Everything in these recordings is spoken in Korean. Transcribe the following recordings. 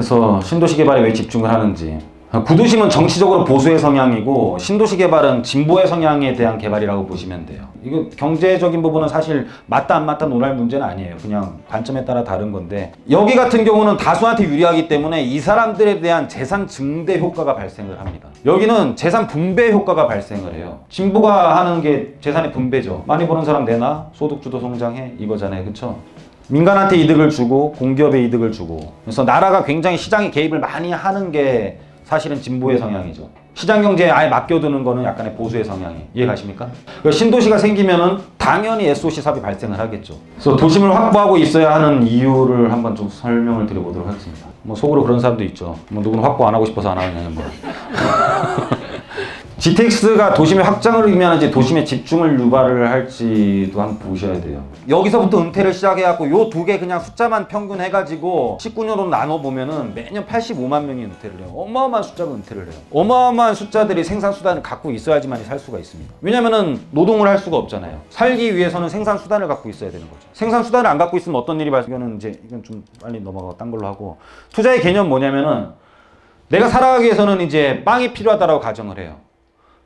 그래서 신도시 개발에 왜 집중을 하는지. 구도심은 정치적으로 보수의 성향이고 신도시 개발은 진보의 성향에 대한 개발이라고 보시면 돼요. 이거 경제적인 부분은 사실 맞다 안 맞다 논할 문제는 아니에요. 그냥 관점에 따라 다른 건데, 여기 같은 경우는 다수한테 유리하기 때문에 이 사람들에 대한 재산 증대 효과가 발생을 합니다. 여기는 재산 분배 효과가 발생을 해요. 진보가 하는 게 재산의 분배죠. 많이 버는 사람 내놔, 소득주도 성장해, 이거잖아요. 그쵸? 민간한테 이득을 주고 공기업에 이득을 주고, 그래서 나라가 굉장히 시장에 개입을 많이 하는 게 사실은 진보의 성향이죠. 시장경제에 아예 맡겨두는 거는 약간의 보수의 성향이에요. 이해가십니까? 신도시가 생기면은 당연히 SOC 사업이 발생을 하겠죠. 그래서 도심을 확보하고 있어야 하는 이유를 한번 좀 설명을 드려보도록 하겠습니다. 뭐 속으로 그런 사람도 있죠. 뭐 누구는 확보 안 하고 싶어서 안 하느냐 뭐. GTX가 도심의 확장을 의미하는지 도심의 집중을 유발을 할지도 한번 보셔야 돼요. 여기서부터 은퇴를 시작해갖고 요 두 개 그냥 숫자만 평균 해가지고 19년으로 나눠보면은 매년 85만 명이 은퇴를 해요. 어마어마한 숫자가 은퇴를 해요. 어마어마한 숫자들이 생산수단을 갖고 있어야지만 살 수가 있습니다. 왜냐면은 노동을 할 수가 없잖아요. 살기 위해서는 생산수단을 갖고 있어야 되는 거죠. 생산수단을 안 갖고 있으면 어떤 일이 발생하는, 이건 좀 빨리 넘어가고 딴 걸로 하고, 투자의 개념 뭐냐면은 내가 살아가기 위해서는 이제 빵이 필요하다라고 가정을 해요.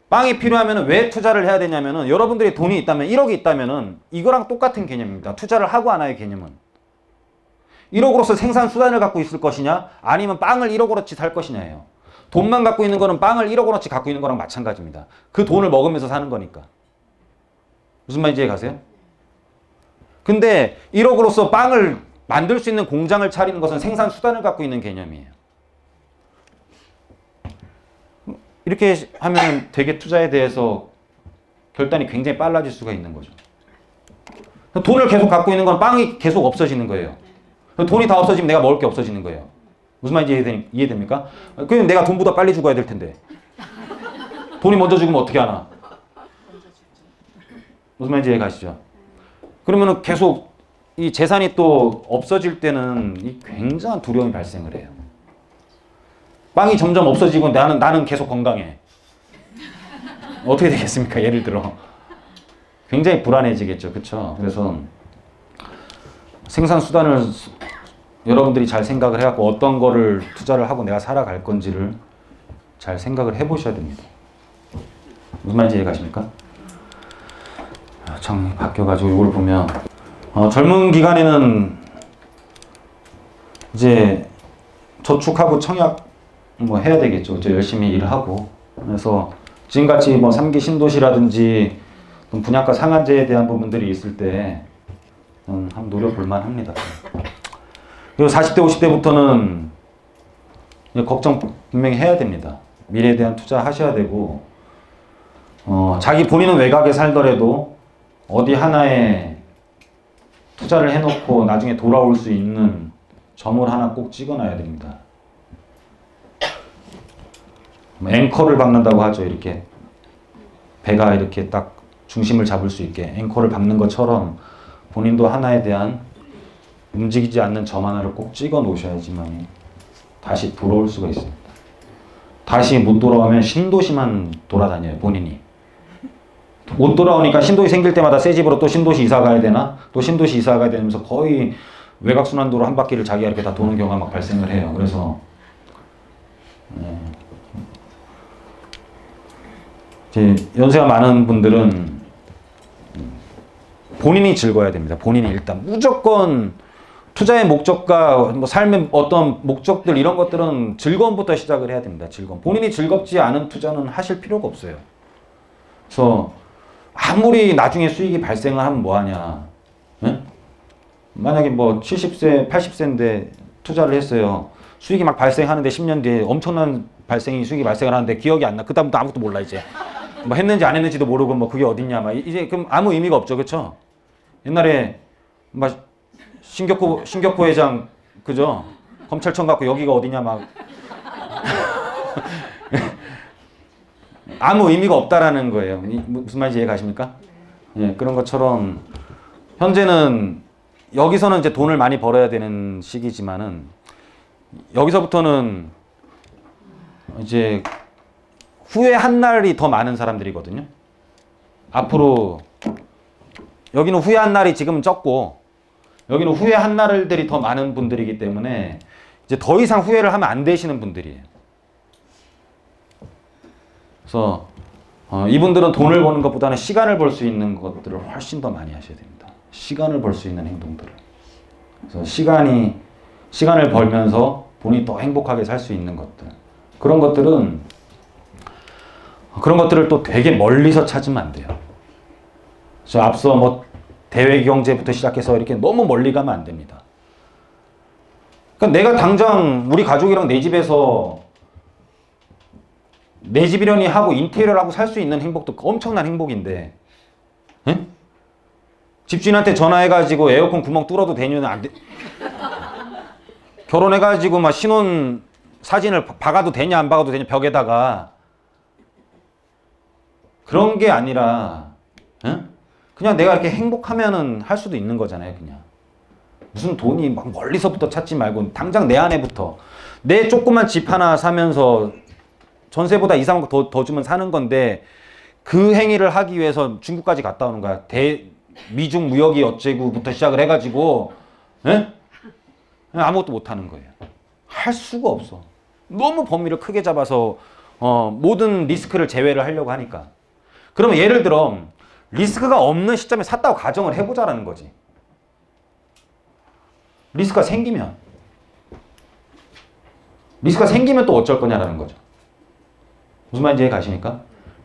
빵이 필요하면 왜 투자를 해야 되냐면은, 여러분들이 돈이 있다면 1억이 있다면은 이거랑 똑같은 개념입니다. 투자를 하고 안 하의 개념은. 1억으로서 생산 수단을 갖고 있을 것이냐, 아니면 빵을 1억으로치 살 것이냐예요. 돈만 갖고 있는 거는 빵을 1억으로치 갖고 있는 거랑 마찬가지입니다. 그 돈을 먹으면서 사는 거니까. 무슨 말인지 이해 가세요? 근데 1억으로서 빵을 만들 수 있는 공장을 차리는 것은 생산 수단을 갖고 있는 개념이에요. 이렇게 하면 되게 투자에 대해서 결단이 굉장히 빨라질 수가 있는 거죠. 돈을 계속 갖고 있는 건 빵이 계속 없어지는 거예요. 돈이 다 없어지면 내가 먹을 게 없어지는 거예요. 무슨 말인지 이해됩니까? 그럼 내가 돈보다 빨리 죽어야 될 텐데. 돈이 먼저 죽으면 어떻게 하나? 무슨 말인지 이해 가시죠? 그러면 계속 이 재산이 또 없어질 때는 이 굉장한 두려움이 발생을 해요. 빵이 점점 없어지고 나는 계속 건강해. 어떻게 되겠습니까? 예를 들어. 굉장히 불안해지겠죠. 그쵸? 그래서 생산수단을 여러분들이 잘 생각을 해갖고 어떤 거를 투자를 하고 내가 살아갈 건지를 잘 생각을 해보셔야 됩니다. 무슨 말인지 이해가십니까? 참 바뀌어가지고 이걸 보면 젊은 기간에는 이제 저축하고 청약 뭐 해야 되겠죠. 이제 열심히 일을 하고. 그래서 지금같이 뭐 3기 신도시라든지 분양가 상한제에 대한 부분들이 있을 때 한번 노려볼 만합니다. 그리고 40대 50대부터는 걱정 분명히 해야 됩니다. 미래에 대한 투자 하셔야 되고, 자기 본인은 외곽에 살더라도 어디 하나에 투자를 해놓고 나중에 돌아올 수 있는 점을 하나 꼭 찍어놔야 됩니다. 앵커를 박는다고 하죠. 이렇게 배가 이렇게 딱 중심을 잡을 수 있게 앵커를 박는 것처럼 본인도 하나에 대한 움직이지 않는 점 하나를 꼭 찍어 놓으셔야지만 다시 돌아올 수가 있습니다. 다시 못 돌아오면 신도시만 돌아다녀요. 본인이. 못 돌아오니까 신도시 생길 때마다 새 집으로 또 신도시 이사 가야 되나? 또 신도시 이사 가야 되면서 거의 외곽순환도로 한 바퀴를 자기가 이렇게 다 도는 경우가 막 발생을 해요. 그래서 이제 연세가 많은 분들은 본인이 즐거워야 됩니다. 본인이 일단 무조건 투자의 목적과 뭐 삶의 어떤 목적들 이런 것들은 즐거움부터 시작을 해야 됩니다. 즐거움. 본인이 즐겁지 않은 투자는 하실 필요가 없어요. 그래서 아무리 나중에 수익이 발생을 하면 뭐하냐. 네? 만약에 뭐 70세, 80세인데 투자를 했어요. 수익이 막 발생하는데 10년 뒤에 엄청난 수익이 발생을 하는데 기억이 안 나. 그 다음부터 아무것도 몰라 이제. 뭐 했는지 안 했는지도 모르고 뭐 그게 어딨냐. 막 이제 그럼 아무 의미가 없죠. 그쵸? 옛날에 막 신격호 회장 그죠? 검찰청 갖고 여기가 어디냐 막 아무 의미가 없다라는 거예요. 무슨 말인지 이해 가십니까? 예, 그런 것처럼 현재는 여기서는 이제 돈을 많이 벌어야 되는 시기지만은 여기서부터는 이제 후회한 날이 더 많은 사람들이거든요. 앞으로 여기는 후회한 날이 지금은 적고 여기는 후회한 날들이 더 많은 분들이기 때문에 이제 더 이상 후회를 하면 안 되시는 분들이에요. 그래서 이분들은 돈을 버는 것보다는 시간을 벌 수 있는 것들을 훨씬 더 많이 하셔야 됩니다. 시간을 벌 수 있는 행동들을. 그래서 시간을 벌면서 본인이 더 행복하게 살 수 있는 것들. 그런 것들을 또 되게 멀리서 찾으면 안 돼요. 그래서 앞서 뭐 대외 경제부터 시작해서 이렇게 너무 멀리 가면 안 됩니다. 그러니까 내가 당장 우리 가족이랑 내 집에서 내 집이려니 하고 인테리어를 하고 살 수 있는 행복도 엄청난 행복인데, 에? 집주인한테 전화해가지고 에어컨 구멍 뚫어도 되냐면 안 돼. 결혼해가지고 막 신혼 사진을 박아도 되냐 안 박아도 되냐 벽에다가. 그런 게 아니라 그냥 내가 이렇게 행복하면은 할 수도 있는 거잖아요. 그냥 무슨 돈이 막 멀리서부터 찾지 말고 당장 내 안에부터 내 조그만 집 하나 사면서 전세보다 2, 3억 더 주면 사는 건데 그 행위를 하기 위해서 중국까지 갔다 오는 거야. 미중 무역이 어째고부터 시작을 해가지고 아무것도 못하는 거예요. 할 수가 없어. 너무 범위를 크게 잡아서 모든 리스크를 제외를 하려고 하니까. 그러면 예를 들어 리스크가 없는 시점에 샀다고 가정을 해보자라는 거지. 리스크가 생기면 또 어쩔 거냐라는 거죠. 무슨 말인지 이해 가십니까?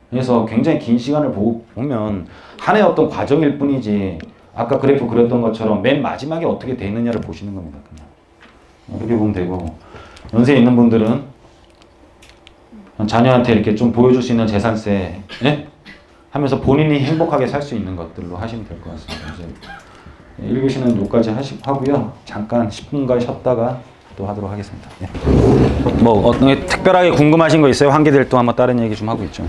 그래서 굉장히 긴 시간을 보면 하나의 어떤 과정일 뿐이지 아까 그래프 그렸던 것처럼 맨 마지막에 어떻게 되느냐를 보시는 겁니다. 그냥 이렇게 보면 되고, 연세에 있는 분들은 자녀한테 이렇게 좀 보여줄 수 있는 재산세 하면서 본인이 행복하게 살 수 있는 것들로 하시면 될 것 같습니다. 이제 1교시는 여기까지 하고요. 잠깐 10분간 쉬었다가 또 하도록 하겠습니다. 뭐 어떤 게 특별하게 궁금하신 거 있어요? 환기될 동안 한번 다른 얘기 좀 하고 있죠.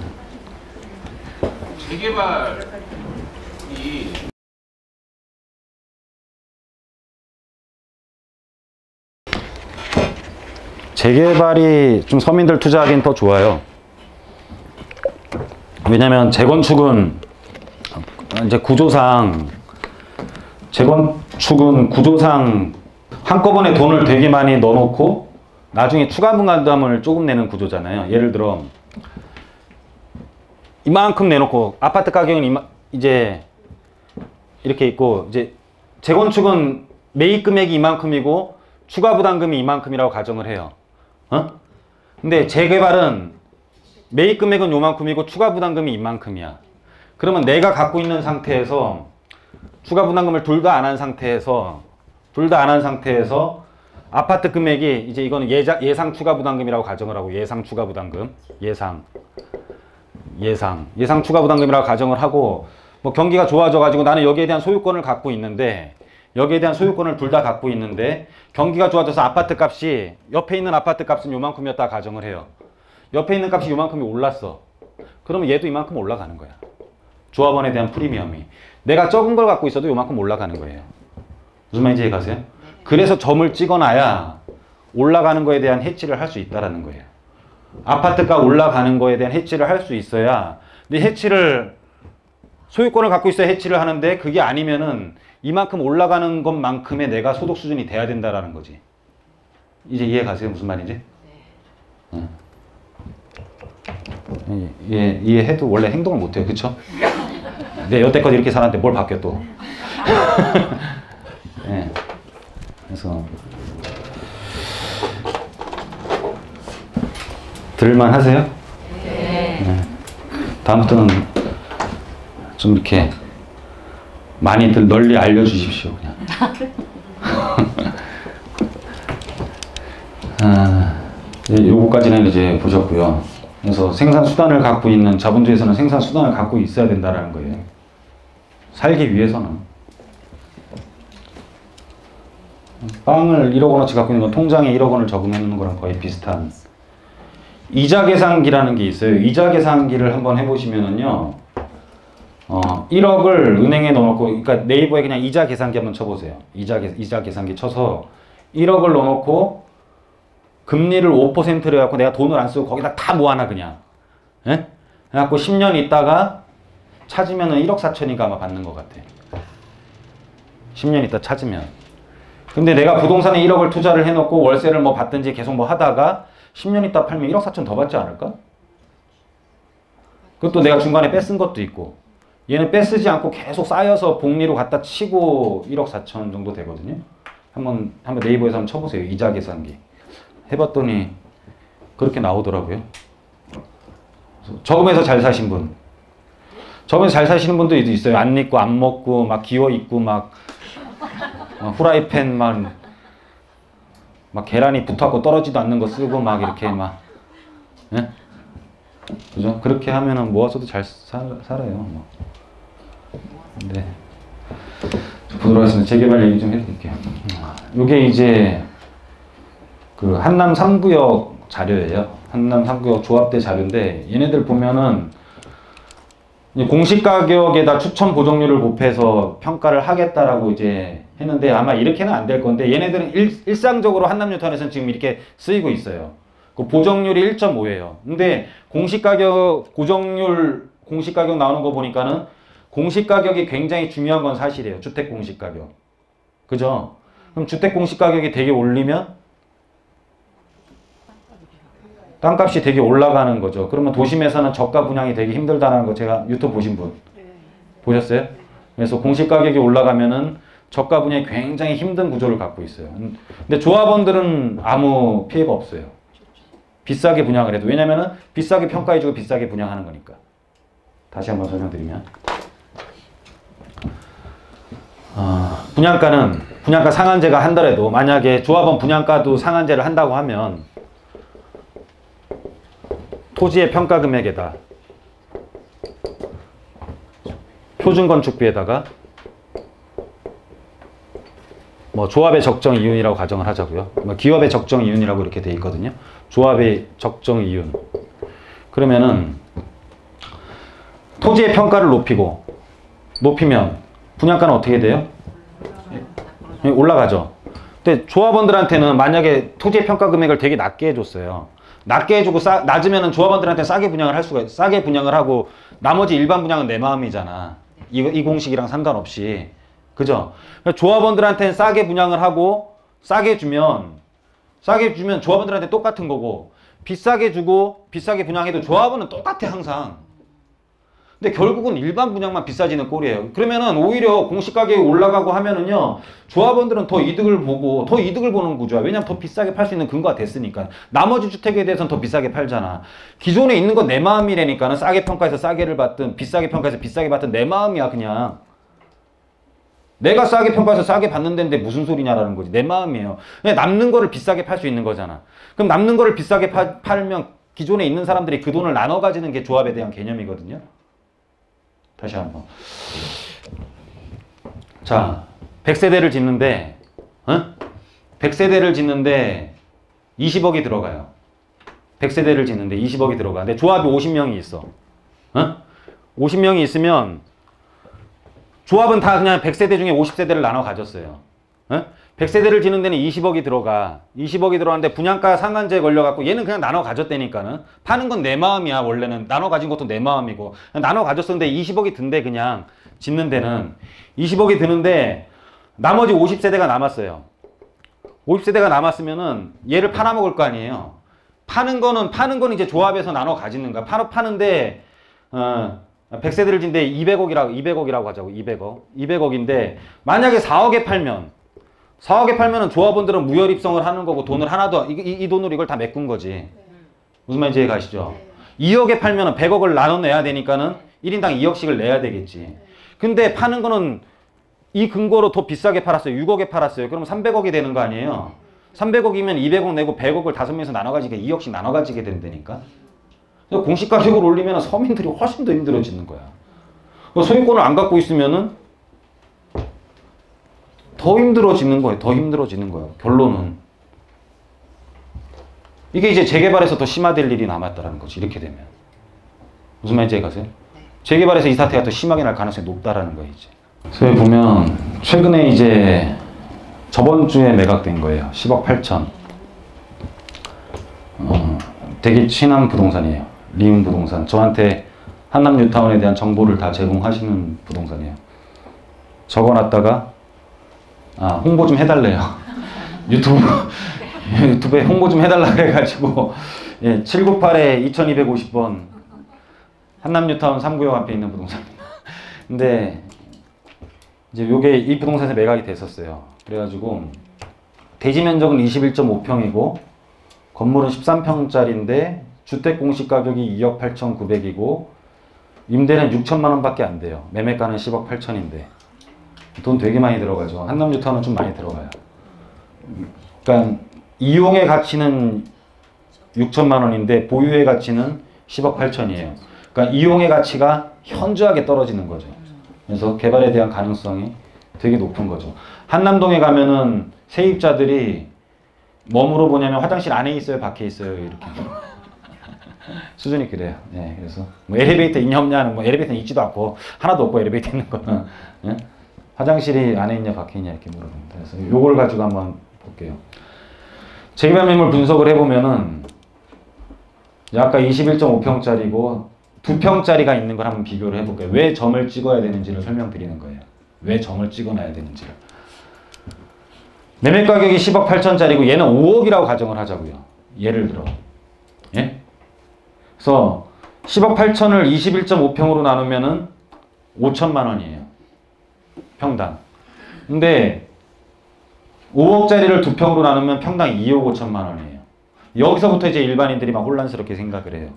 재개발이 좀 서민들 투자하기엔 더 좋아요. 왜냐면 재건축은 이제 구조상 한꺼번에 돈을 되게 많이 넣어놓고 나중에 추가 분담을 조금 내는 구조잖아요. 예를 들어 이만큼 내놓고 아파트 가격은 이제 이렇게 있고, 이제 재건축은 매입 금액이 이만큼이고 추가 부담금이 이만큼이라고 가정을 해요. 근데 재개발은 매입 금액은 요만큼이고 추가 부담금이 이만큼이야. 그러면 내가 갖고 있는 상태에서 추가 부담금을 둘 다 안 한 상태에서 아파트 금액이 이제 이거는 예상 추가 부담금이라고 가정을 하고, 예상 추가 부담금, 예상 추가 부담금이라고 가정을 하고, 뭐 경기가 좋아져 가지고 나는 여기에 대한 소유권을 갖고 있는데, 둘 다 갖고 있는데 경기가 좋아져서 아파트 값이 옆에 있는 아파트 값은 요만큼이었다 가정을 해요. 옆에 있는 값이 요만큼이 올랐어. 그러면 얘도 이만큼 올라가는 거야. 조합원에 대한 프리미엄이. 내가 적은 걸 갖고 있어도 요만큼 올라가는 거예요. 무슨 말인지 이해 가세요? 그래서 점을 찍어놔야 올라가는 거에 대한 해치를 할 수 있다라는 거예요. 아파트가 올라가는 거에 대한 해치를 할 수 있어야, 근데 소유권을 갖고 있어야 해치를 하는데 그게 아니면은 이만큼 올라가는 것만큼의 내가 소득 수준이 돼야 된다라는 거지. 이제 이해 가세요? 무슨 말인지? 네. 이해해도 원래 행동을 못해요. 그쵸? 내가 여태껏 이렇게 살았는데 뭘 바뀌어 또. 네. 그래서 들을만 하세요? 네. 다음부터는 좀 이렇게 많이들 널리 알려주십시오. 그냥. 요거까지는 이제 보셨고요. 그래서 생산 수단을 갖고 있는 자본주의에서는 생산 수단을 갖고 있어야 된다라는 거예요. 살기 위해서는. 빵을 1억 원어치 갖고 있는 건 통장에 1억 원을 저금해 놓는 거랑 거의 비슷한. 이자 계산기라는 게 있어요. 이자 계산기를 한번 해보시면은요. 1억을 은행에 넣어놓고, 그러니까 네이버에 그냥 이자 계산기 한번 쳐보세요. 이자 계산기 쳐서 1억을 넣어놓고 금리를 5%로 해갖고 내가 돈을 안 쓰고 거기다 다 모아놔 그냥. 예? 그래갖고 10년 있다가 찾으면은 1억 4천인가 아마 받는 것 같아. 10년 있다 찾으면. 근데 내가 부동산에 1억을 투자를 해놓고 월세를 뭐 받든지 계속 뭐 하다가 10년 있다 팔면 1억 4천 더 받지 않을까? 그것도 내가 중간에 뺏은 것도 있고, 얘는 뺏쓰지 않고 계속 쌓여서 복리로 갖다 치고 1억 4천 정도 되거든요. 한번 네이버에서 한번 쳐보세요. 이자 계산기. 해봤더니 그렇게 나오더라고요. 저금해서 잘 사신 분. 저금해서 잘 사시는 분도 있어요. 안 입고 안 먹고 막 기어 입고 막 후라이팬만 막 계란이 붙었고 떨어지도 않는 거 쓰고 막 이렇게 막, 예? 그죠? 그렇게 하면은 모아서도 잘 살아요. 뭐. 네. 보도록 하겠습니다. 재개발 얘기 좀 해드릴게요. 이게 이제 그 한남 3구역 자료예요. 한남 3구역 조합대 자료인데, 얘네들 보면은 공시 가격에다 추천 보정률을 곱해서 평가를 하겠다라고 이제 했는데, 아마 이렇게는 안 될 건데, 얘네들은 일상적으로 한남뉴타운에서는 지금 이렇게 쓰이고 있어요. 그 보정률이 1.5예요. 근데 공시 가격 고정률 공시 가격 나오는 거 보니까는 공시 가격이 굉장히 중요한 건 사실이에요. 주택 공시 가격. 그죠? 그럼 주택 공시 가격이 되게 올리면 땅값이 되게 올라가는 거죠. 그러면 도심에서는 저가 분양이 되게 힘들다는 거 제가 유튜브 보신 분 보셨어요? 그래서 공시 가격이 올라가면은 저가 분양이 굉장히 힘든 구조를 갖고 있어요. 근데 조합원들은 아무 피해가 없어요. 비싸게 분양을 해도. 왜냐면은 비싸게 평가해주고 비싸게 분양하는 거니까. 다시 한번 설명드리면, 분양가 상한제가 한더라도, 만약에 조합원 분양가도 상한제를 한다고 하면 토지의 평가 금액에다 표준건축비에다가 뭐 조합의 적정 이윤이라고 가정을 하자고요. 뭐 기업의 적정 이윤이라고 이렇게 돼 있거든요. 조합의 적정 이윤. 그러면은 토지의 평가를 높이면 분양가는 어떻게 돼요? 올라가죠. 근데 조합원들한테는 만약에 토지의 평가 금액을 되게 낮게 해줬어요. 낮게 해주고 낮으면은 조합원들한테 싸게 분양을 하고, 나머지 일반 분양은 내 마음이잖아. 이 공식이랑 상관없이. 그죠? 조합원들한테는 싸게 분양을 하고, 싸게 주면 조합원들한테 똑같은 거고, 비싸게 주고 비싸게 분양해도 조합원은 똑같아 항상. 근데 결국은 일반 분양만 비싸지는 꼴이에요. 그러면은 오히려 공시가격이 올라가고 하면은요, 조합원들은 더 이득을 보는 구조야. 왜냐면 더 비싸게 팔 수 있는 근거가 됐으니까. 나머지 주택에 대해서는 더 비싸게 팔잖아. 기존에 있는 건 내 마음이라니까는, 싸게 평가해서 싸게를 받든 비싸게 평가해서 비싸게 받든 내 마음이야. 그냥 내가 싸게 평가해서 싸게 받는 데인데 무슨 소리냐라는 거지. 내 마음이에요. 그냥 남는 거를 비싸게 팔 수 있는 거잖아. 그럼 남는 거를 비싸게 팔면 기존에 있는 사람들이 그 돈을 나눠 가지는 게 조합에 대한 개념이거든요. 다시 한번. 자, 100세대를 짓는데 100세대를 짓는데 20억이 들어가요. 100세대를 짓는데 20억이 들어가. 근데 조합이 50명이 있어. 50명이 있으면 조합은 다 그냥 100세대 중에 50세대를 나눠 가졌어요. 100세대를 짓는 데는 20억이 들어가. 20억이 들어가는데 분양가 상한제에 걸려갖고 얘는 그냥 나눠 가졌다니까는. 파는 건 내 마음이야. 원래는 나눠 가진 것도 내 마음이고. 나눠 가졌었는데 20억이 든대. 그냥 짓는 데는 20억이 드는데 나머지 50세대가 남았어요. 50세대가 남았으면은 얘를 팔아먹을 거 아니에요. 파는 거는 이제 조합에서 나눠 가지는 거야. 파는데 100세대를 짓는데 200억이라고 하자고. 200억인데 만약에 4억에 팔면은 조합원들은 무혈입성을 하는 거고, 돈을 하나도 이 돈으로 이걸 다 메꾼 거지. 무슨 말인지 이해 가시죠? 2억에 팔면은 100억을 나눠내야 되니까는 1인당 2억씩을 내야 되겠지. 근데 파는 거는 이 근거로 더 비싸게 팔았어요. 6억에 팔았어요. 그럼 300억이 되는 거 아니에요? 300억이면 200억 내고 100억을 5명에서 나눠 가지게 2억씩 나눠 가지게 된다니까. 그래서 공시가격을 올리면 서민들이 훨씬 더 힘들어지는 거야. 소유권을 안 갖고 있으면은 더 힘들어지는 거예요. 결론은. 이게 이제 재개발에서 더 심화될 일이 남았다라는 거지. 이렇게 되면. 무슨 말인지 가세요? 재개발에서 이 사태가 더 심하게 날 가능성이 높다라는 거예요, 이제. 그래서 여기 보면 최근에 이제 저번 주에 매각된 거예요. 10억 8천. 되게 친한 부동산이에요. 리움 부동산. 저한테 한남 뉴타운에 대한 정보를 다 제공하시는 부동산이에요. 적어놨다가 홍보 좀 해달래요. 유튜브에 홍보 좀 해달라 그래가지고 예, 798-2250번 한남뉴타운 3구역 앞에 있는 부동산입니다. 근데 이제 요게 이 부동산에서 매각이 됐었어요. 그래가지고 대지 면적은 21.5평이고 건물은 13평짜리인데 주택 공시 가격이 2억 8,900이고 임대는 6천만 원밖에 안 돼요. 매매가는 10억 8천인데 돈 되게 많이 들어가죠. 한남뉴타운은 좀 많이 들어가요. 그러니까 이용의 가치는 6천만 원인데 보유의 가치는 10억 8천이에요. 그러니까 이용의 가치가 현저하게 떨어지는 거죠. 그래서 개발에 대한 가능성이 되게 높은 거죠. 한남동에 가면은 세입자들이 뭐 물어보냐면 화장실 안에 있어요, 밖에 있어요, 이렇게. 수준이 그래요. 예, 그래서 뭐 엘리베이터 있냐 없냐는 뭐 엘리베이터는 있지도 않고 하나도 없고 엘리베이터 있는 거는 예? 화장실이 안에 있냐 밖에 있냐 이렇게 물어봅니다. 그래서 요걸 가지고 한번 볼게요. 재개발 매물 분석을 해보면은 아까 21.5평짜리고 2평짜리가 있는 걸 한번 비교를 해볼게요. 왜 점을 찍어야 되는지를 설명드리는 거예요. 왜 점을 찍어놔야 되는지를. 매매 가격이 10억 8천짜리고 얘는 5억이라고 가정을 하자고요. 예를 들어. 예? 그래서 10억 8천을 21.5평으로 나누면은 5천만 원이에요. 평당. 근데 5억짜리를 2평으로 나누면 평당 2억 5천만 원이에요. 여기서부터 이제 일반인들이 막 혼란스럽게 생각을 해요.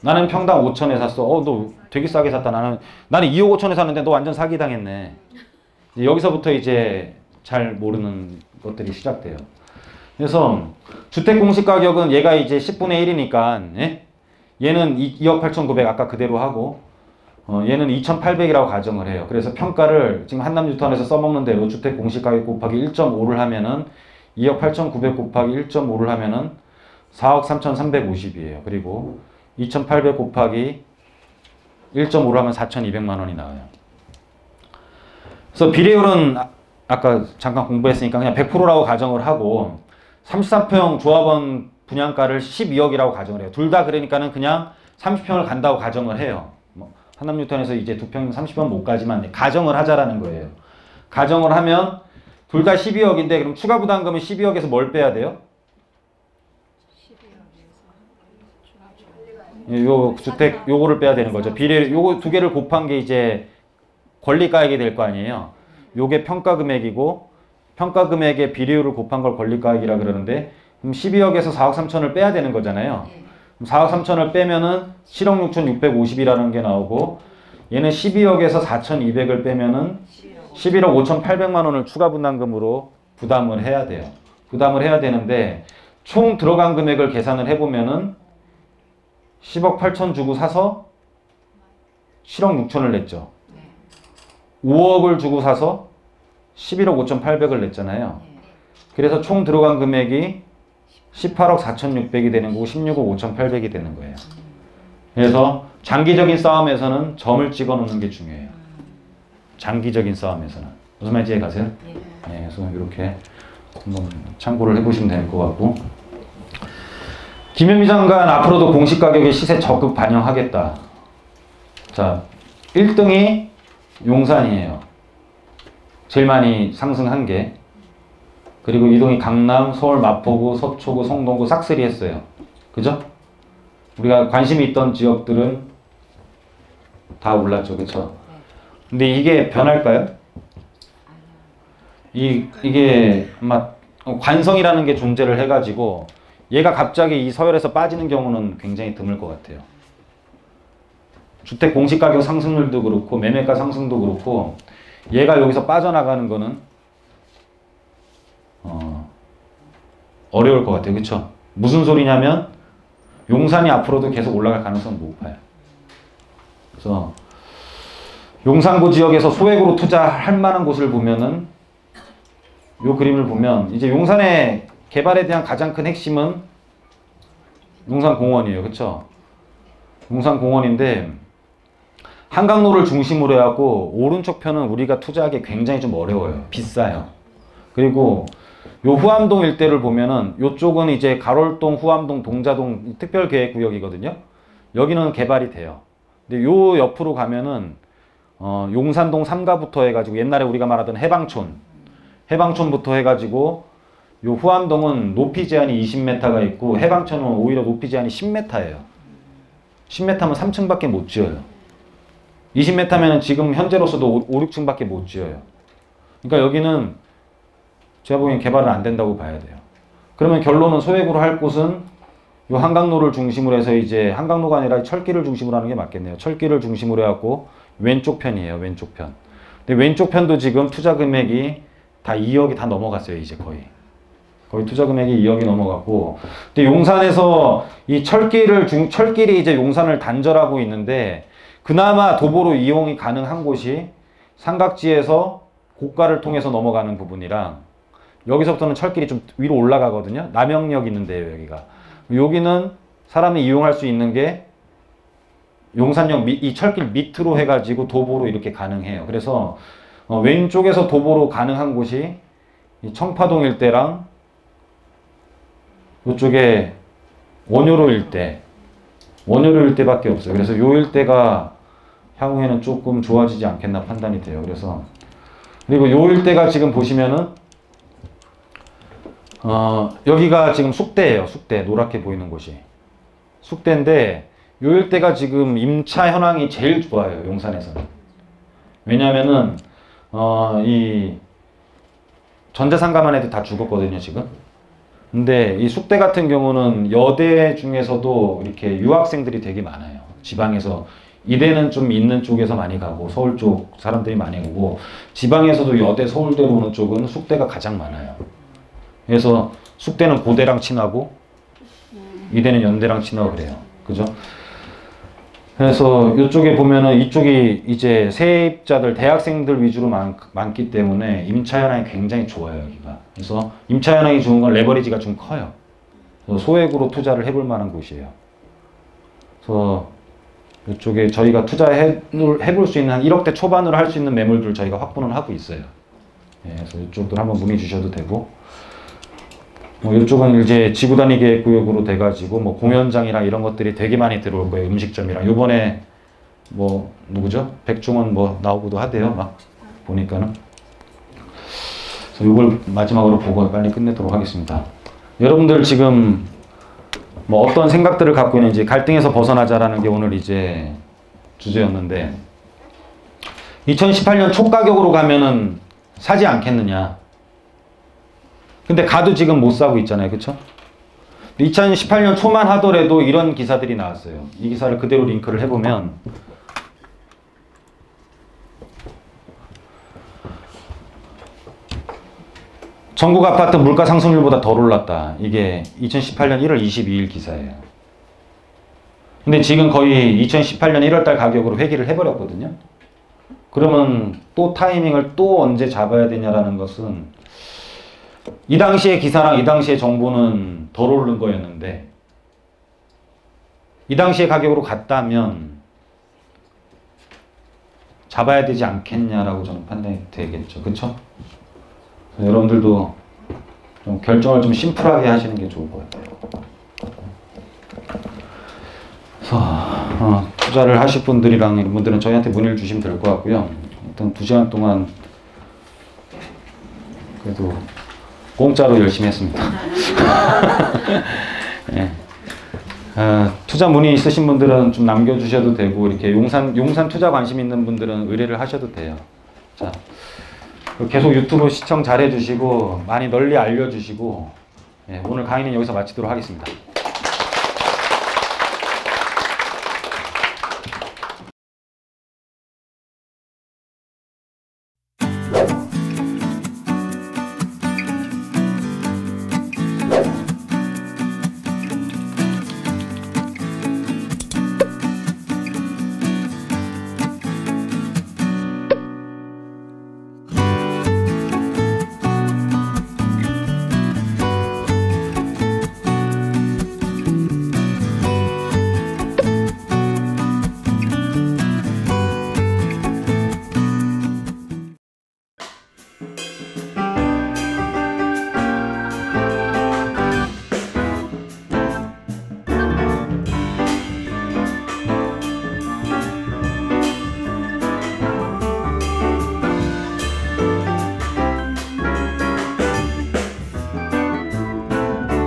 나는 평당 5천에 샀어. 너 되게 싸게 샀다. 나는 2억 5천에 샀는데 너 완전 사기 당했네. 여기서부터 이제 잘 모르는 것들이 시작돼요. 그래서 주택 공시 가격은 얘가 이제 10분의 1이니까 예? 얘는 2억 8,900 아까 그대로 하고 얘는 2,800이라고 가정을 해요. 그래서 평가를 지금 한남뉴타운에서 써먹는 대로 주택 공시 가격 곱하기 1.5를 하면은 2억 8,900 곱하기 1.5를 하면은 4억 3,350이에요. 그리고 2,800 곱하기 1.5를 하면 4,200만 원이 나와요. 그래서 비례율은 아까 잠깐 공부했으니까 그냥 100%라고 가정을 하고 33평 조합원 분양가를 12억이라고 가정을 해요. 둘 다 그러니까는 그냥 30평을 간다고 가정을 해요. 뭐 한남뉴타운에서 이제 2평 30평 못 가지만 가정을 하자라는 거예요. 가정을 하면 둘 다 12억인데 그럼 추가 부담금은 12억에서 뭘 빼야 돼요? 요 주택 요거를 빼야 되는 거죠. 비례 요거 두 개를 곱한 게 이제 권리가액이 될 거 아니에요. 요게 평가 금액이고 평가 금액의 비례율을 곱한 걸 권리가액이라 그러는데 그럼 12억에서 4억 3천을 빼야 되는 거잖아요. 그럼 4억 3천을 빼면은 7억 6,650이라는 게 나오고 얘는 12억에서 4,200을 빼면은 11억 5,800만 원을 추가 분담금으로 부담을 해야 돼요. 부담을 해야 되는데 총 들어간 금액을 계산을 해보면은 10억 8천 주고 사서 7억 6천을 냈죠. 5억을 주고 사서 11억 5,800을 냈잖아요. 그래서 총 들어간 금액이 18억 4,600이 되는 거고 16억 5,800이 되는 거예요. 그래서 장기적인 싸움에서는 점을 찍어 놓는 게 중요해요. 장기적인 싸움에서는. 무슨 말인지 이해 가세요? 네, 그래서 이렇게 한번 참고를 해보시면 될 것 같고 김현미 장관 앞으로도 공시가격의 시세 적극 반영하겠다. 자, 1등이 용산이에요. 제일 많이 상승한 게. 그리고 2등이 강남, 서울, 마포구, 서초구, 성동구 싹쓸이 했어요. 그죠? 우리가 관심이 있던 지역들은 다 올랐죠. 그쵸? 근데 이게 변할까요? 이게 아마 관성이라는 게 존재를 해가지고 얘가 갑자기 이 서열에서 빠지는 경우는 굉장히 드물 것 같아요. 주택 공시가격 상승률도 그렇고 매매가 상승도 그렇고 얘가 여기서 빠져나가는 거는 어려울 것 같아요. 그쵸? 무슨 소리냐면 용산이 앞으로도 계속 올라갈 가능성은 높아요. 그래서 용산구 지역에서 소액으로 투자할 만한 곳을 보면은 요 그림을 보면 이제 용산의 개발에 대한 가장 큰 핵심은 용산공원이에요. 그쵸? 용산공원인데 한강로를 중심으로 해갖고 오른쪽 편은 우리가 투자하기 굉장히 좀 어려워요. 비싸요. 그리고 요 후암동 일대를 보면은 요쪽은 이제 가롤동, 후암동, 동자동 특별계획구역이거든요. 여기는 개발이 돼요. 근데 요 옆으로 가면은 용산동 3가부터 해가지고 옛날에 우리가 말하던 해방촌부터 해가지고 요 후암동은 높이 제한이 20m가 있고 해방천은 오히려 높이 제한이 10m예요. 10m면 3층밖에 못 지어요. 20m면 지금 현재로서도 5, 6층밖에 못 지어요. 그러니까 여기는 제가 보기엔 개발은 안 된다고 봐야 돼요. 그러면 결론은 소액으로 할 곳은 요 한강로를 중심으로 해서 이제 한강로가 아니라 철길을 중심으로 하는 게 맞겠네요. 철길을 중심으로 해갖고 왼쪽 편이에요. 왼쪽 편. 근데 왼쪽 편도 지금 투자 금액이 다 2억이 다 넘어갔어요. 이제 거의 투자 금액이 2억이 넘어갔고. 근데 용산에서 이 철길이 이제 용산을 단절하고 있는데 그나마 도보로 이용이 가능한 곳이 삼각지에서 고가를 통해서 넘어가는 부분이랑 여기서부터는 철길이 좀 위로 올라가거든요. 남영역 있는데요, 여기가. 여기는 사람이 이용할 수 있는 게 용산역 이 철길 밑으로 해가지고 도보로 이렇게 가능해요. 그래서 왼쪽에서 도보로 가능한 곳이 이 청파동 일대랑 이쪽에 원효로 일대밖에 없어요. 그래서 요 일대가 향후에는 조금 좋아지지 않겠나 판단이 돼요. 그래서 그리고 요 일대가 지금 보시면은 여기가 지금 숙대예요. 숙대 노랗게 보이는 곳이 숙대인데 요 일대가 지금 임차 현황이 제일 좋아요. 용산에서는. 왜냐면은 이 전자상가만 해도 다 죽었거든요 지금. 근데 이 숙대 같은 경우는 여대 중에서도 이렇게 유학생들이 되게 많아요. 지방에서 이대는 좀 있는 쪽에서 많이 가고 서울 쪽 사람들이 많이 오고 지방에서도 여대 서울대로 오는 쪽은 숙대가 가장 많아요. 그래서 숙대는 고대랑 친하고 이대는 연대랑 친하고 그래요. 그죠? 그래서 이쪽에 보면은 이쪽이 이제 세입자들 대학생들 위주로 많기 때문에 임차 현황이 굉장히 좋아요. 여기가. 그래서 임차 현황이 좋은 건 레버리지가 좀 커요. 그래서 소액으로 투자를 해볼 만한 곳이에요. 그래서 이쪽에 저희가 투자해볼 수 있는 한 1억대 초반으로 할 수 있는 매물들 저희가 확보는 하고 있어요. 예, 그래서 이쪽도 한번 문의 주셔도 되고 이쪽은 이제 지구단위 계획구역으로 돼가지고 공연장이랑 이런 것들이 되게 많이 들어올 거예요. 음식점이랑. 요번에 누구죠? 백종원 나오고도 하대요. 막 보니까는. 그래서 요걸 마지막으로 보고 빨리 끝내도록 하겠습니다. 여러분들 지금 어떤 생각들을 갖고 있는지 갈등에서 벗어나자라는 게 오늘 이제 주제였는데 2018년 초가격으로 가면은 사지 않겠느냐. 근데 가도 지금 못 사고 있잖아요. 그쵸? 2018년 초만 하더라도 이런 기사들이 나왔어요. 이 기사를 그대로 링크를 해보면 전국 아파트 물가 상승률보다 덜 올랐다. 이게 2018년 1월 22일 기사예요. 근데 지금 거의 2018년 1월달 가격으로 회귀를 해버렸거든요. 그러면 또 타이밍을 또 언제 잡아야 되냐라는 것은 이 당시의 기사랑 이 당시의 정보는 덜 오른 거였는데 이 당시의 가격으로 갔다면 잡아야 되지 않겠냐라고 저는 판단이 되겠죠. 그쵸? 여러분들도 좀 결정을 좀 심플하게 하시는 게 좋을 것 같아요. 그래서 투자를 하실 분들이랑 이런 분들은 저희한테 문의를 주시면 될 것 같고요. 일단 2시간 동안 그래도 공짜로 열심히 했습니다. 네. 투자 문의 있으신 분들은 좀 남겨주셔도 되고 이렇게 용산 투자 관심 있는 분들은 의뢰를 하셔도 돼요. 자, 계속 유튜브 시청 잘 해주시고 많이 널리 알려주시고 오늘 강의는 여기서 마치도록 하겠습니다.